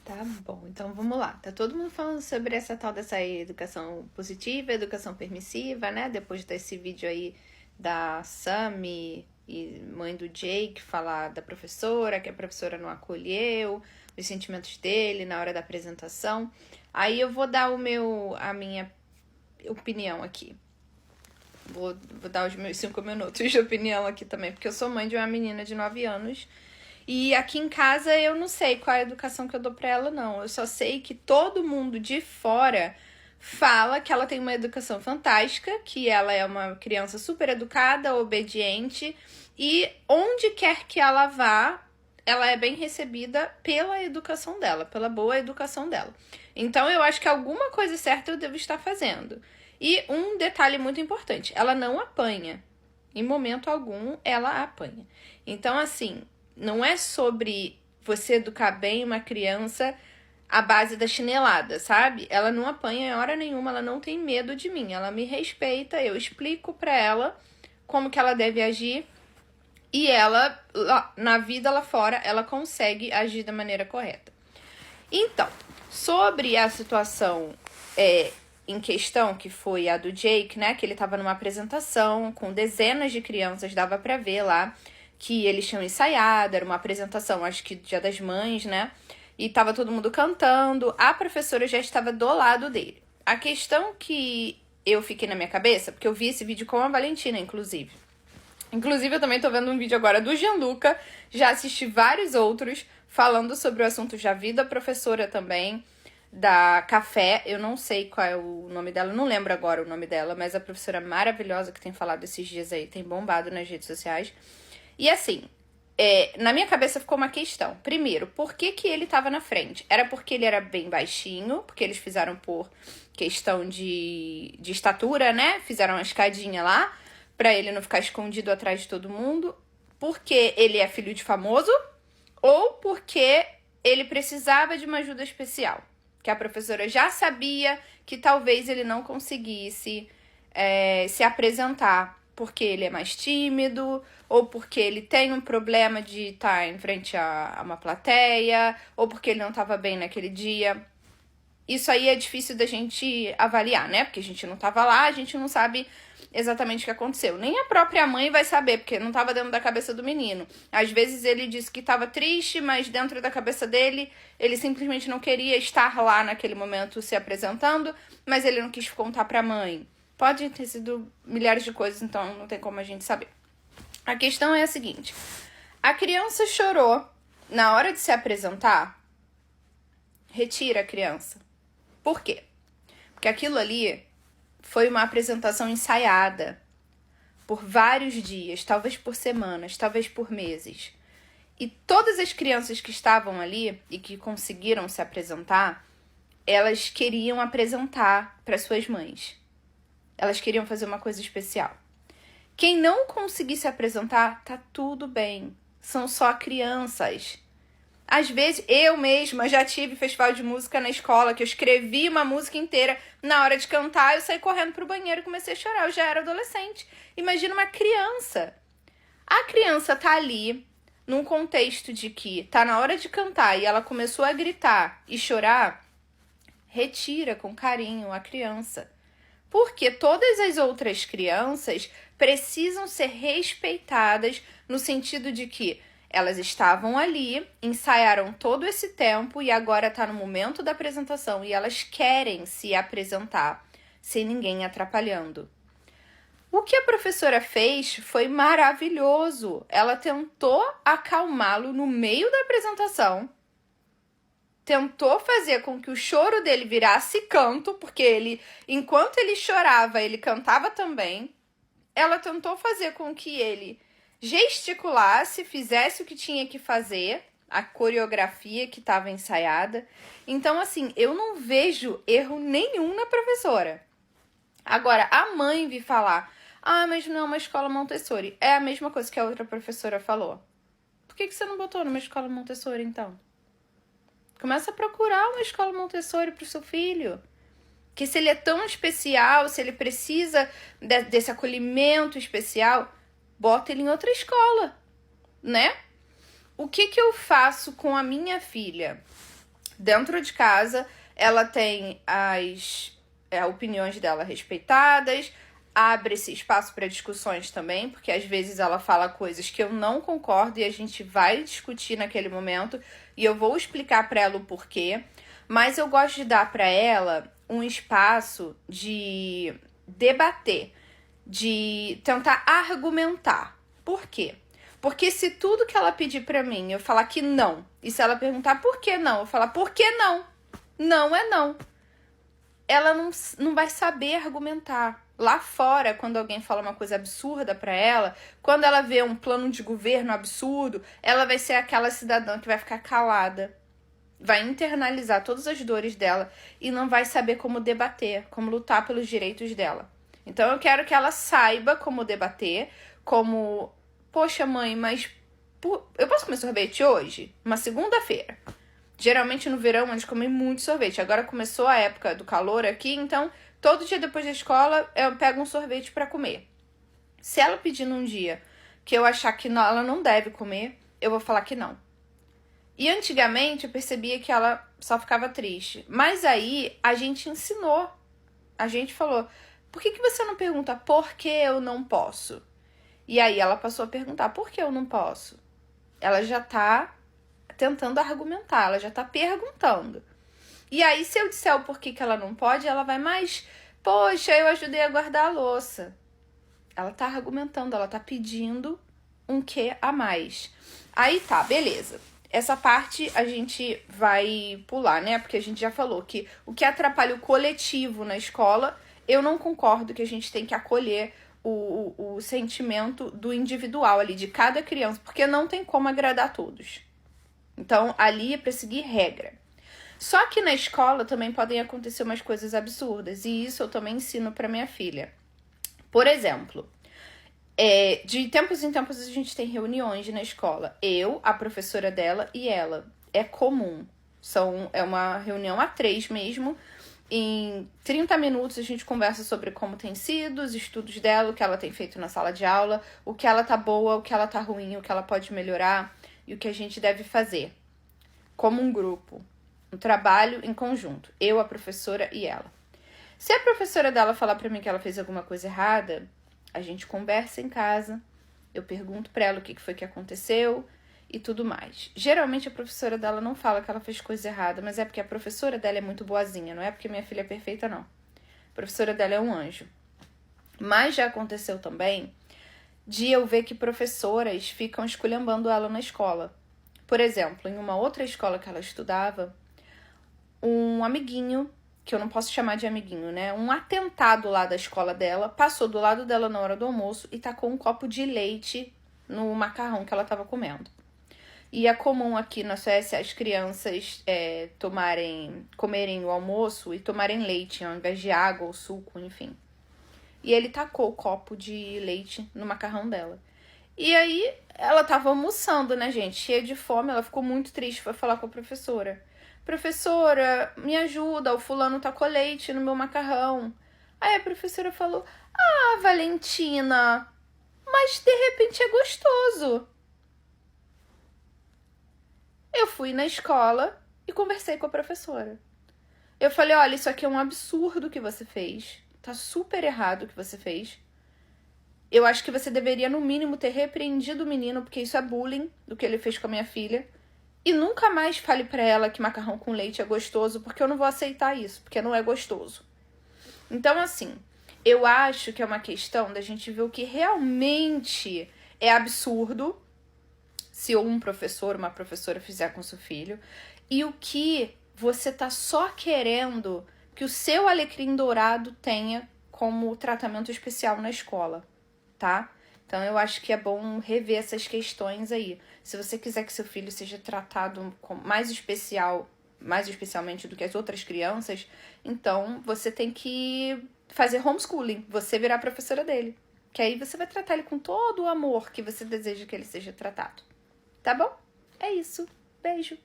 Tá bom, então vamos lá. Tá todo mundo falando sobre essa tal dessa educação positiva, educação permissiva, né? Depois desse vídeo aí da Sammy e mãe do Jake falar da professora, que a professora não acolheu, os sentimentos dele na hora da apresentação. Aí eu vou dar a minha opinião aqui. Vou dar os meus 5 minutos de opinião aqui também, porque eu sou mãe de uma menina de 9 anos. E aqui em casa eu não sei qual é a educação que eu dou pra ela, não. Eu só sei que todo mundo de fora fala que ela tem uma educação fantástica, que ela é uma criança super educada, obediente, e onde quer que ela vá, ela é bem recebida pela educação dela, pela boa educação dela. Então eu acho que alguma coisa certa eu devo estar fazendo. E um detalhe muito importante, ela não apanha. Em momento algum, ela apanha. Então, assim, não é sobre você educar bem uma criança à base da chinelada, sabe? Ela não apanha em hora nenhuma, ela não tem medo de mim. Ela me respeita, eu explico pra ela como que ela deve agir. E ela, na vida lá fora, ela consegue agir da maneira correta. Então, sobre a situação em questão, que foi a do Jake, né? Que ele tava numa apresentação com dezenas de crianças, dava pra ver lá que eles tinham ensaiado, era uma apresentação, acho que Dia das Mães, né? E tava todo mundo cantando, a professora já estava do lado dele. A questão que eu fiquei na minha cabeça, porque eu vi esse vídeo com a Valentina, inclusive. Inclusive, eu também tô vendo um vídeo agora do Gianluca, já assisti vários outros falando sobre o assunto, já vi da professora também, da Café, eu não sei qual é o nome dela, não lembro agora o nome dela, mas a professora maravilhosa que tem falado esses dias aí, tem bombado nas redes sociais. E assim, na minha cabeça ficou uma questão. Primeiro, por que que ele tava na frente? Era porque ele era bem baixinho, porque eles fizeram por questão de estatura, né? Fizeram uma escadinha lá, pra ele não ficar escondido atrás de todo mundo. Porque ele é filho de famoso, ou porque ele precisava de uma ajuda especial. Que a professora já sabia que talvez ele não conseguisse se apresentar porque ele é mais tímido, ou porque ele tem um problema de estar em frente a uma plateia, ou porque ele não estava bem naquele dia. Isso aí é difícil da gente avaliar, né? Porque a gente não estava lá, a gente não sabe exatamente o que aconteceu. Nem a própria mãe vai saber, porque não estava dentro da cabeça do menino. Às vezes ele disse que estava triste, mas dentro da cabeça dele, ele simplesmente não queria estar lá naquele momento se apresentando, mas ele não quis contar pra mãe. Pode ter sido milhares de coisas, então não tem como a gente saber. A questão é a seguinte. A criança chorou na hora de se apresentar. Retira a criança. Por quê? Porque aquilo ali foi uma apresentação ensaiada por vários dias, talvez por semanas, talvez por meses. E todas as crianças que estavam ali e que conseguiram se apresentar, elas queriam apresentar para suas mães. Elas queriam fazer uma coisa especial. Quem não conseguir se apresentar, tá tudo bem. São só crianças. Às vezes, eu mesma já tive festival de música na escola, que eu escrevi uma música inteira. Na hora de cantar, eu saí correndo pro banheiro e comecei a chorar. Eu já era adolescente. Imagina uma criança. A criança tá ali, num contexto de que tá na hora de cantar e ela começou a gritar e chorar. Retira com carinho a criança. Porque todas as outras crianças precisam ser respeitadas no sentido de que elas estavam ali, ensaiaram todo esse tempo e agora está no momento da apresentação e elas querem se apresentar sem ninguém atrapalhando. O que a professora fez foi maravilhoso. Ela tentou acalmá-lo no meio da apresentação, tentou fazer com que o choro dele virasse canto, porque ele, enquanto ele chorava, ele cantava também. Ela tentou fazer com que ele gesticulasse, fizesse o que tinha que fazer, a coreografia que estava ensaiada. Então, assim, eu não vejo erro nenhum na professora. Agora, a mãe vir falar, mas não é uma escola Montessori. É a mesma coisa que a outra professora falou. Por que você não botou numa escola Montessori, então? Começa a procurar uma escola Montessori pro seu filho. Que se ele é tão especial, se ele precisa desse acolhimento especial, bota ele em outra escola, né? O que eu faço com a minha filha? Dentro de casa, ela tem as opiniões dela respeitadas, abre esse espaço para discussões também, porque às vezes ela fala coisas que eu não concordo e a gente vai discutir naquele momento e eu vou explicar para ela o porquê, mas eu gosto de dar para ela um espaço de debater, de tentar argumentar. Por quê? Porque se tudo que ela pedir pra mim eu falar que não, e se ela perguntar por que não, eu falar por que não? Não é não. Ela não vai saber argumentar. Lá fora, quando alguém fala uma coisa absurda pra ela, quando ela vê um plano de governo absurdo, ela vai ser aquela cidadã que vai ficar calada, vai internalizar todas as dores dela e não vai saber como debater, como lutar pelos direitos dela. Então eu quero que ela saiba como debater, como... Poxa, mãe, mas eu posso comer sorvete hoje? Uma segunda-feira. Geralmente no verão eles comem muito sorvete. Agora começou a época do calor aqui, então todo dia depois da escola eu pego um sorvete pra comer. Se ela pedir num dia que eu achar que não, ela não deve comer, eu vou falar que não. E antigamente eu percebia que ela só ficava triste. Mas aí a gente ensinou. A gente falou, por que você não pergunta por que eu não posso? E aí ela passou a perguntar, por que eu não posso? Ela já tá tentando argumentar, ela já tá perguntando. E aí se eu disser o porquê que ela não pode, ela vai mais, poxa, eu ajudei a guardar a louça. Ela tá argumentando, ela tá pedindo um quê a mais. Aí tá, beleza. Essa parte a gente vai pular, né? Porque a gente já falou que o que atrapalha o coletivo na escola, eu não concordo que a gente tem que acolher o sentimento do individual ali, de cada criança, porque não tem como agradar todos. Então, ali é pra seguir regra. Só que na escola também podem acontecer umas coisas absurdas, e isso eu também ensino pra minha filha. Por exemplo, de tempos em tempos a gente tem reuniões na escola. Eu, a professora dela e ela. É comum. É uma reunião a 3 mesmo. Em 30 minutos a gente conversa sobre como tem sido, os estudos dela, o que ela tem feito na sala de aula, o que ela tá boa, o que ela tá ruim, o que ela pode melhorar e o que a gente deve fazer. Como um grupo. Um trabalho em conjunto. Eu, a professora e ela. Se a professora dela falar pra mim que ela fez alguma coisa errada, a gente conversa em casa, eu pergunto pra ela o que foi que aconteceu e tudo mais. Geralmente a professora dela não fala que ela fez coisa errada, mas é porque a professora dela é muito boazinha, não é porque minha filha é perfeita, não. A professora dela é um anjo. Mas já aconteceu também de eu ver que professoras ficam esculhambando ela na escola. Por exemplo, em uma outra escola que ela estudava, um amiguinho, que eu não posso chamar de amiguinho, né? Um atentado lá da escola dela, passou do lado dela na hora do almoço e tacou um copo de leite no macarrão que ela estava comendo. E é comum aqui na Suécia as crianças comerem o almoço e tomarem leite ao invés de água ou suco, enfim. E ele tacou o copo de leite no macarrão dela. E aí ela tava almoçando, né, gente? Cheia de fome, ela ficou muito triste, foi falar com a professora. Professora, me ajuda, o fulano tacou leite no meu macarrão. Aí a professora falou, ah, Valentina, mas de repente é gostoso. Eu fui na escola e conversei com a professora. Eu falei, olha, isso aqui é um absurdo que você fez. Tá super errado o que você fez. Eu acho que você deveria, no mínimo, ter repreendido o menino, porque isso é bullying do que ele fez com a minha filha. E nunca mais fale pra ela que macarrão com leite é gostoso, porque eu não vou aceitar isso, porque não é gostoso. Então, assim, eu acho que é uma questão da gente ver o que realmente é absurdo se um professor, uma professora fizer com seu filho, e o que você tá só querendo que o seu alecrim dourado tenha como tratamento especial na escola, tá? Então eu acho que é bom rever essas questões aí. Se você quiser que seu filho seja tratado mais especialmente do que as outras crianças, então você tem que fazer homeschooling, você virar professora dele. Que aí você vai tratar ele com todo o amor que você deseja que ele seja tratado. Tá bom? É isso. Beijo.